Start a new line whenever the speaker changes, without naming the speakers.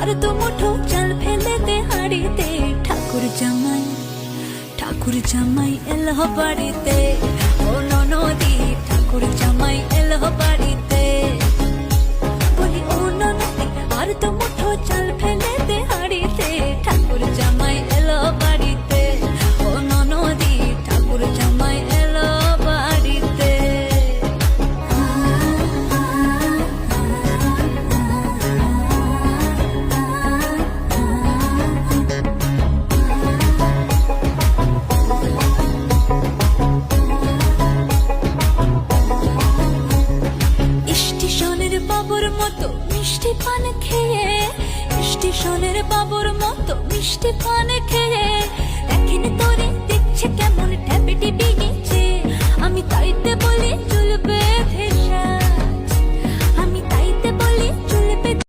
আর তো মুঠো চাল ফেলে দে হাড়িতে। ঠাকুর জামাই এলো বাড়িতে, ও ননদি ঠাকুর জামাই এলো বাড়িতে। বলি ও ননদি আর তো মুঠো চাল ফেলে দে হাড়িতে। ঠাকুর জামাই এলো বাড়িতে, ও ননদি ঠাকুর জামাই এলো বাড়িতে। স্টেশনের বাবুর মতো মিষ্টি পান খেয়ে, স্টেশনের বাবুর মতো মিষ্টি পান খেয়ে, এখন তোরে দেখছে কেমন ট্যাপে টিপি নিচে। আমি তাইতে